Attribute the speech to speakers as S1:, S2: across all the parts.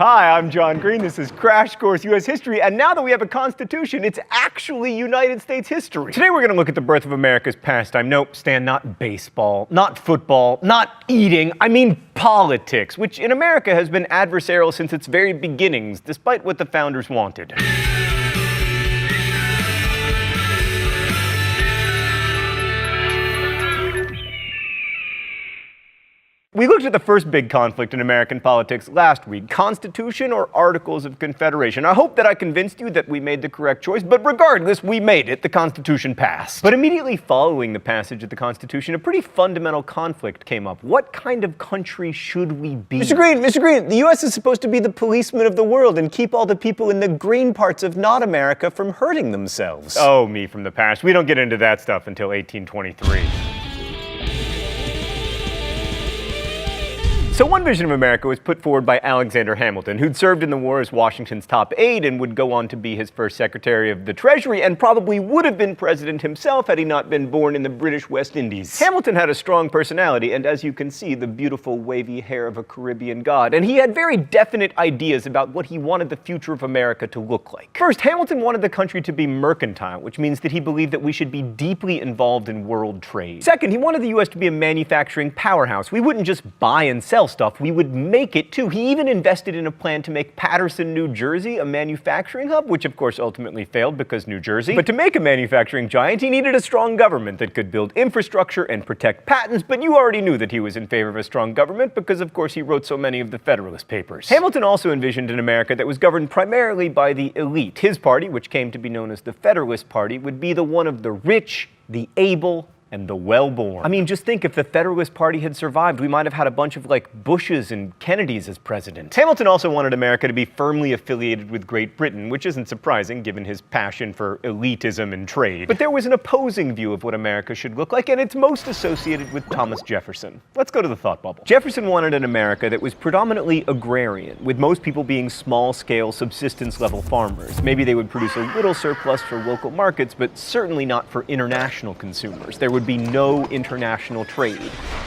S1: Hi, I'm John Green. This is Crash Course U.S. History, and now that we have a Constitution, it's actually United States history. Today we're going to look at the birth of America's pastime. Nope, Stan, not baseball, not football, not eating, I mean politics, which in America has been adversarial since its very beginnings, despite what the founders wanted. We looked at the first big conflict in American politics last week, Constitution or Articles of Confederation. I hope that I convinced you that we made the correct choice, but regardless, we made it. The Constitution passed. But immediately following the passage of the Constitution, a pretty fundamental conflict came up. What kind of country should we be? Mr. Green, the U.S. is supposed to be the policeman of the world and keep all the people in the green parts of not America from hurting themselves. Oh, me from the past. We don't get into that stuff until 1823. So one vision of America was put forward by Alexander Hamilton, who'd served in the war as Washington's top aide and would go on to be his first Secretary of the Treasury and probably would have been president himself had he not been born in the British West Indies. Hamilton had a strong personality and, as you can see, the beautiful wavy hair of a Caribbean god, and he had very definite ideas about what he wanted the future of America to look like. First, Hamilton wanted the country to be mercantile, which means that he believed that we should be deeply involved in world trade. Second, he wanted the U.S. to be a manufacturing powerhouse. We wouldn't just buy and sell stuff, we would make it too. He even invested in a plan to make Paterson, New Jersey a manufacturing hub, which of course ultimately failed because New Jersey. But to make a manufacturing giant, he needed a strong government that could build infrastructure and protect patents, but you already knew that he was in favor of a strong government because of course he wrote so many of the Federalist Papers. Hamilton also envisioned an America that was governed primarily by the elite. His party, which came to be known as the Federalist Party, would be the one of the rich, the able, and the well-born. I mean, just think, if the Federalist Party had survived, we might have had a bunch of, Bushes and Kennedys as president. Hamilton also wanted America to be firmly affiliated with Great Britain, which isn't surprising given his passion for elitism and trade. But there was an opposing view of what America should look like, and it's most associated with Thomas Jefferson. Let's go to the thought bubble. Jefferson wanted an America that was predominantly agrarian, with most people being small-scale, subsistence-level farmers. Maybe they would produce a little surplus for local markets, but certainly not for international consumers. There would be no international trade.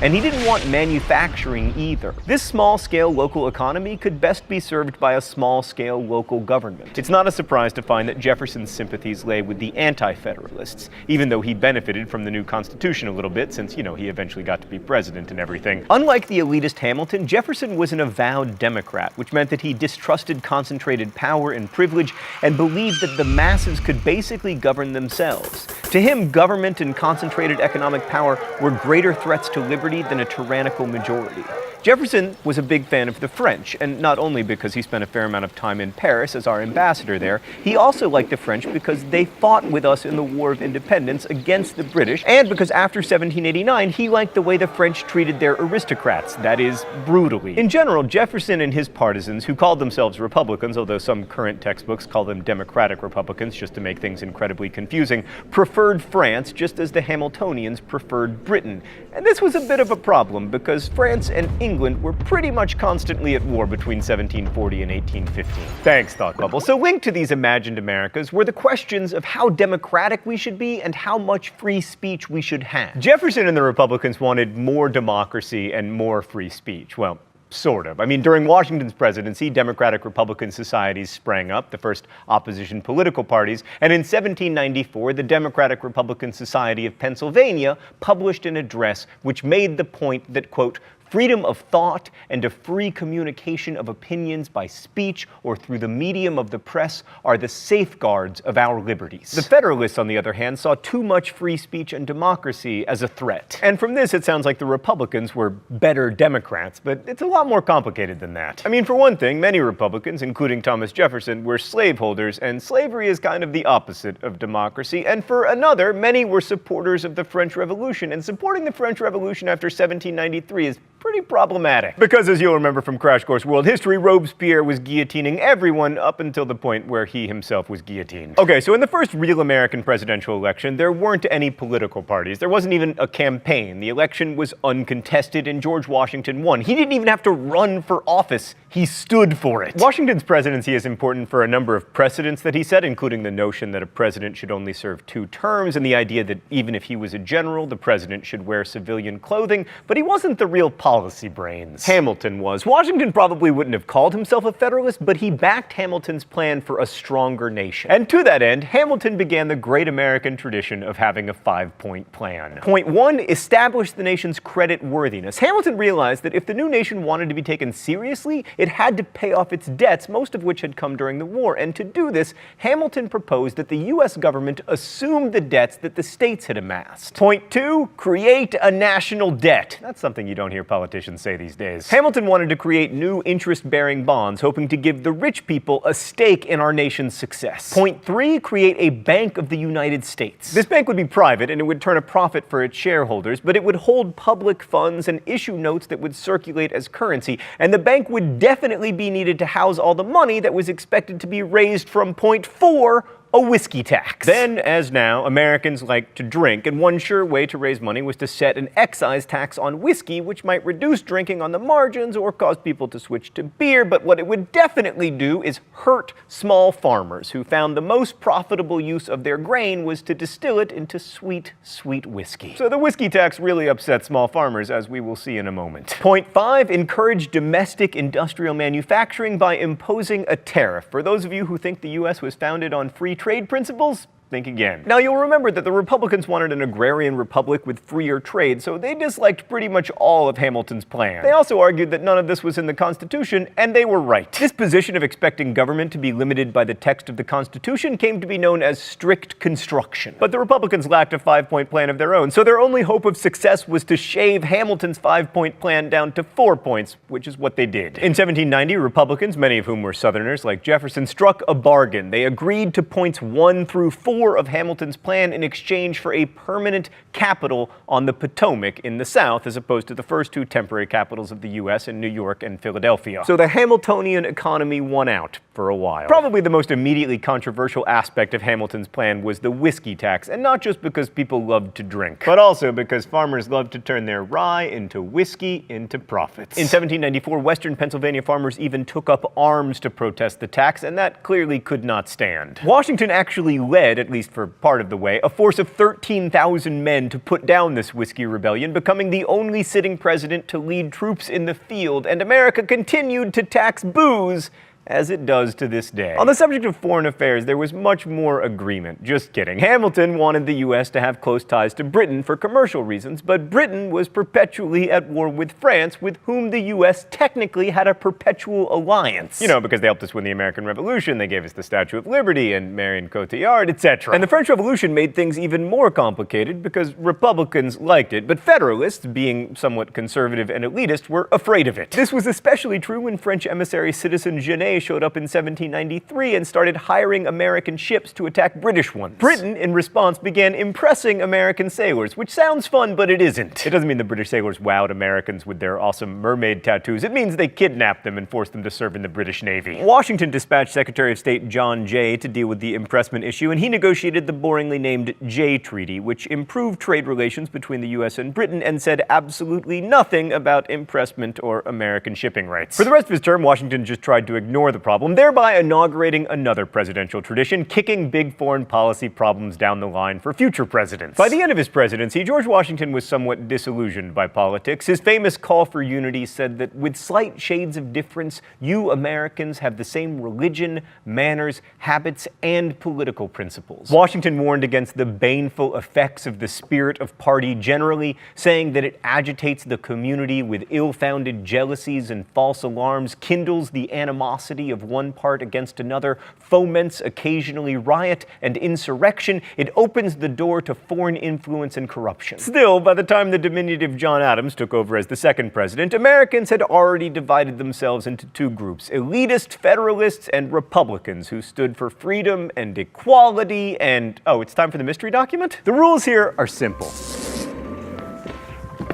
S1: And he didn't want manufacturing either. This small-scale local economy could best be served by a small-scale local government. It's not a surprise to find that Jefferson's sympathies lay with the anti-federalists, even though he benefited from the new Constitution a little bit since, he eventually got to be president and everything. Unlike the elitist Hamilton, Jefferson was an avowed Democrat, which meant that he distrusted concentrated power and privilege and believed that the masses could basically govern themselves. To him, government and concentrated economic power were greater threats to liberty than a tyrannical majority. Jefferson was a big fan of the French, and not only because he spent a fair amount of time in Paris as our ambassador there, he also liked the French because they fought with us in the War of Independence against the British, and because after 1789 he liked the way the French treated their aristocrats, that is, brutally. In general, Jefferson and his partisans, who called themselves Republicans, although some current textbooks call them Democratic Republicans just to make things incredibly confusing, preferred France just as the Hamiltonians preferred Britain. And this was a bit of a problem because France and England were pretty much constantly at war between 1740 and 1815. Thanks, Thought Bubble. So linked to these imagined Americas were the questions of how democratic we should be and how much free speech we should have. Jefferson and the Republicans wanted more democracy and more free speech. Well, sort of. I mean, during Washington's presidency, Democratic-Republican societies sprang up, the first opposition political parties, and in 1794, the Democratic-Republican Society of Pennsylvania published an address which made the point that, quote, freedom of thought and a free communication of opinions by speech or through the medium of the press are the safeguards of our liberties. The Federalists, on the other hand, saw too much free speech and democracy as a threat. And from this, it sounds like the Republicans were better Democrats, but it's a lot more complicated than that. I mean, for one thing, many Republicans, including Thomas Jefferson, were slaveholders, and slavery is kind of the opposite of democracy. And for another, many were supporters of the French Revolution, and supporting the French Revolution after 1793 is pretty problematic. Because as you'll remember from Crash Course World History, Robespierre was guillotining everyone up until the point where he himself was guillotined. Okay, so in the first real American presidential election, there weren't any political parties. There wasn't even a campaign. The election was uncontested and George Washington won. He didn't even have to run for office. He stood for it. Washington's presidency is important for a number of precedents that he set, including the notion that a president should only serve 2 terms and the idea that even if he was a general, the president should wear civilian clothing. But he wasn't the real politician.
S2: policy brains.
S1: Hamilton was. Washington probably wouldn't have called himself a Federalist, but he backed Hamilton's plan for a stronger nation. And to that end, Hamilton began the great American tradition of having a 5-point plan. Point 1, establish the nation's credit worthiness. Hamilton realized that if the new nation wanted to be taken seriously, it had to pay off its debts, most of which had come during the war. And to do this, Hamilton proposed that the U.S. government assume the debts that the states had amassed. Point 2, create a national debt. That's something you don't hear politicians say these days. Hamilton wanted to create new interest-bearing bonds, hoping to give the rich people a stake in our nation's success. Point 3, create a Bank of the United States. This bank would be private and it would turn a profit for its shareholders, but it would hold public funds and issue notes that would circulate as currency, and the bank would definitely be needed to house all the money that was expected to be raised from point 4, a whiskey tax. Then, as now, Americans like to drink, and one sure way to raise money was to set an excise tax on whiskey, which might reduce drinking on the margins or cause people to switch to beer, but what it would definitely do is hurt small farmers, who found the most profitable use of their grain was to distill it into sweet, sweet whiskey. So the whiskey tax really upset small farmers, as we will see in a moment. Point 5, encourage domestic industrial manufacturing by imposing a tariff. For those of you who think the U.S. was founded on free trade principles, think again. Now, you'll remember that the Republicans wanted an agrarian republic with freer trade, so they disliked pretty much all of Hamilton's plan. They also argued that none of this was in the Constitution, and they were right. This position of expecting government to be limited by the text of the Constitution came to be known as strict construction. But the Republicans lacked a 5-point plan of their own, so their only hope of success was to shave Hamilton's 5-point plan down to 4 points, which is what they did. In 1790, Republicans, many of whom were Southerners like Jefferson, struck a bargain. They agreed to points 1 through 4 of Hamilton's plan in exchange for a permanent capital on the Potomac in the South, as opposed to the first 2 temporary capitals of the U.S. in New York and Philadelphia. So the Hamiltonian economy won out for a while. Probably the most immediately controversial aspect of Hamilton's plan was the whiskey tax, and not just because people loved to drink, but also because farmers loved to turn their rye into whiskey into profits. In 1794, Western Pennsylvania farmers even took up arms to protest the tax, and that clearly could not stand. Washington actually led, at least for part of the way, a force of 13,000 men to put down this whiskey rebellion, becoming the only sitting president to lead troops in the field, and America continued to tax booze as it does to this day. On the subject of foreign affairs, there was much more agreement. Just kidding. Hamilton wanted the U.S. to have close ties to Britain for commercial reasons, but Britain was perpetually at war with France, with whom the U.S. technically had a perpetual alliance. You know, because they helped us win the American Revolution, they gave us the Statue of Liberty and Marion Cotillard, etc. And the French Revolution made things even more complicated because Republicans liked it, but Federalists, being somewhat conservative and elitist, were afraid of it. This was especially true when French emissary Citizen Genet showed up in 1793 and started hiring American ships to attack British ones. Britain, in response, began impressing American sailors, which sounds fun, but it isn't. It doesn't mean the British sailors wowed Americans with their awesome mermaid tattoos. It means they kidnapped them and forced them to serve in the British Navy. Washington dispatched Secretary of State John Jay to deal with the impressment issue, and he negotiated the boringly named Jay Treaty, which improved trade relations between the U.S. and Britain and said absolutely nothing about impressment or American shipping rights. For the rest of his term, Washington just tried to ignore the problem, thereby inaugurating another presidential tradition, kicking big foreign policy problems down the line for future presidents. By the end of his presidency, George Washington was somewhat disillusioned by politics. His famous call for unity said that with slight shades of difference, you Americans have the same religion, manners, habits, and political principles. Washington warned against the baneful effects of the spirit of party generally, saying that it agitates the community with ill-founded jealousies and false alarms, kindles the animosity of one part against another, foments occasionally riot and insurrection. It opens the door to foreign influence and corruption. Still, by the time the diminutive John Adams took over as the second president, Americans had already divided themselves into 2 groups: elitist Federalists and Republicans, who stood for freedom and equality and... oh, it's time for the mystery document? The rules here are simple.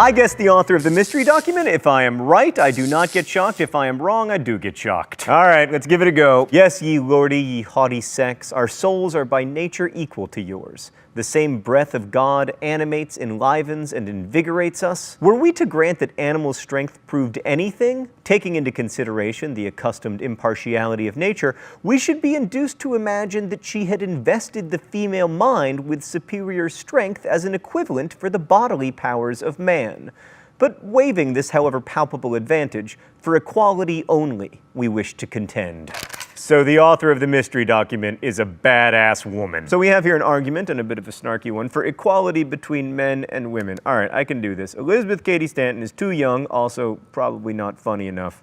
S1: I guess the author of the mystery document. If I am right, I do not get shocked. If I am wrong, I do get shocked. All right, let's give it a go. Yes, ye lordy, ye haughty sex, our souls are by nature equal to yours. The same breath of God animates, enlivens, and invigorates us. Were we to grant that animal strength proved anything, taking into consideration the accustomed impartiality of nature, we should be induced to imagine that she had invested the female mind with superior strength as an equivalent for the bodily powers of man. but waiving this, however palpable advantage, for equality only, we wish to contend. So the author of the mystery document is a badass woman. So we have here an argument, and a bit of a snarky one, for equality between men and women. All right, I can do this. Elizabeth Cady Stanton is too young, also probably not funny enough.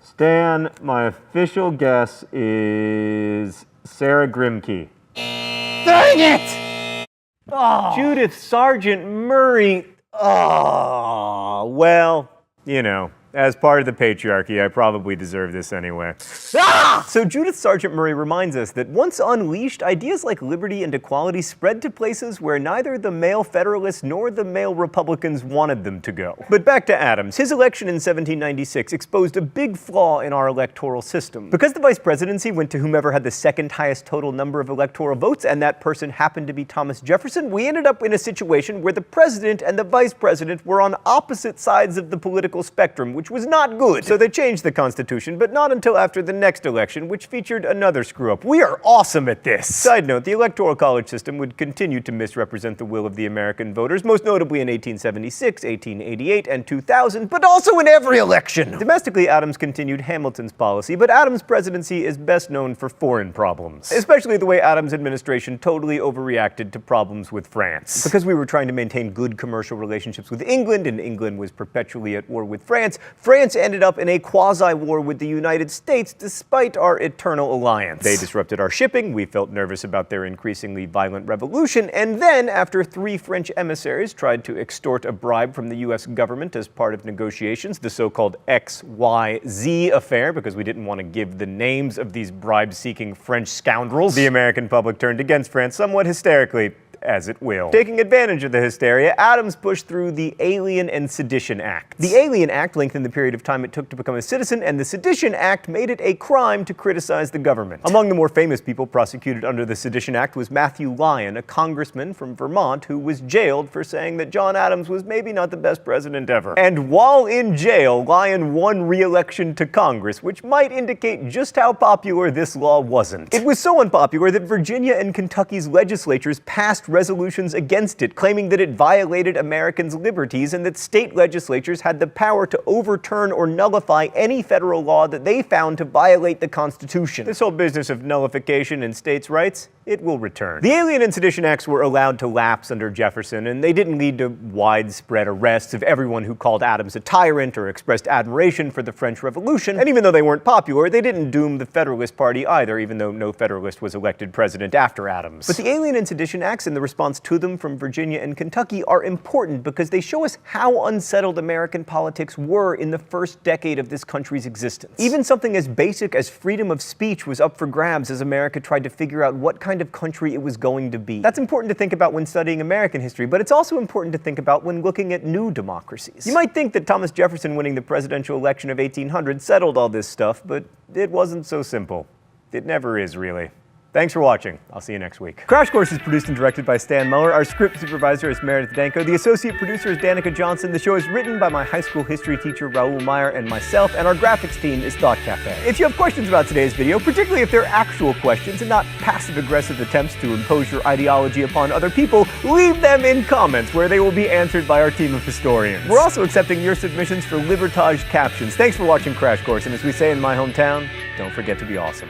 S1: Stan, my official guess is Sarah Grimke. Dang it! Oh. Judith Sargent Murray. Oh, well, you know, as part of the patriarchy, I probably deserve this anyway. So Judith Sargent Murray reminds us that once unleashed, ideas like liberty and equality spread to places where neither the male Federalists nor the male Republicans wanted them to go. But back to Adams. His election in 1796 exposed a big flaw in our electoral system. Because the vice presidency went to whomever had the second highest total number of electoral votes, and that person happened to be Thomas Jefferson, we ended up in a situation where the president and the vice president were on opposite sides of the political spectrum, which was not good. So they changed the Constitution, but not until after the next election, which featured another screw-up. We are awesome at this! Side note, the Electoral College system would continue to misrepresent the will of the American voters, most notably in 1876, 1888, and 2000, but also in every election! Domestically, Adams continued Hamilton's policy, but Adams' presidency is best known for foreign problems. Especially the way Adams' administration totally overreacted to problems with France. Because we were trying to maintain good commercial relationships with England, and England was perpetually at war with France, France ended up in a quasi-war with the United States despite our eternal alliance. They disrupted our shipping, we felt nervous about their increasingly violent revolution, and then, after 3 French emissaries tried to extort a bribe from the US government as part of negotiations, the so-called XYZ affair, because we didn't want to give the names of these bribe-seeking French scoundrels, the American public turned against France somewhat hysterically, as it will. Taking advantage of the hysteria, Adams pushed through the Alien and Sedition Act. The Alien Act lengthened the period of time it took to become a citizen, and the Sedition Act made it a crime to criticize the government. Among the more famous people prosecuted under the Sedition Act was Matthew Lyon, a congressman from Vermont who was jailed for saying that John Adams was maybe not the best president ever. And while in jail, Lyon won re-election to Congress, which might indicate just how popular this law wasn't. It was so unpopular that Virginia and Kentucky's legislatures passed resolutions against it, claiming that it violated Americans' liberties and that state legislatures had the power to overturn or nullify any federal law that they found to violate the Constitution. This whole business of nullification in states' rights, it will return. The Alien and Sedition Acts were allowed to lapse under Jefferson, and they didn't lead to widespread arrests of everyone who called Adams a tyrant or expressed admiration for the French Revolution, and even though they weren't popular, they didn't doom the Federalist Party either, even though no Federalist was elected president after Adams. But the Alien and Sedition Acts and the response to them from Virginia and Kentucky are important because they show us how unsettled American politics were in the first decade of this country's existence. Even something as basic as freedom of speech was up for grabs as America tried to figure out what kind of country it was going to be. That's important to think about when studying American history, but it's also important to think about when looking at new democracies. You might think that Thomas Jefferson winning the presidential election of 1800 settled all this stuff, but it wasn't so simple. It never is, really. Thanks for watching. I'll see you next week. Crash Course is produced and directed by Stan Muller. Our script supervisor is Meredith Danko. The associate producer is Danica Johnson. The show is written by my high school history teacher, Raoul Meyer, and myself, and our graphics team is Thought Cafe. If you have questions about today's video, particularly if they're actual questions and not passive-aggressive attempts to impose your ideology upon other people, leave them in comments where they will be answered by our team of historians. We're also accepting your submissions for Libertage captions. Thanks for watching Crash Course, and as we say in my hometown, don't forget to be awesome.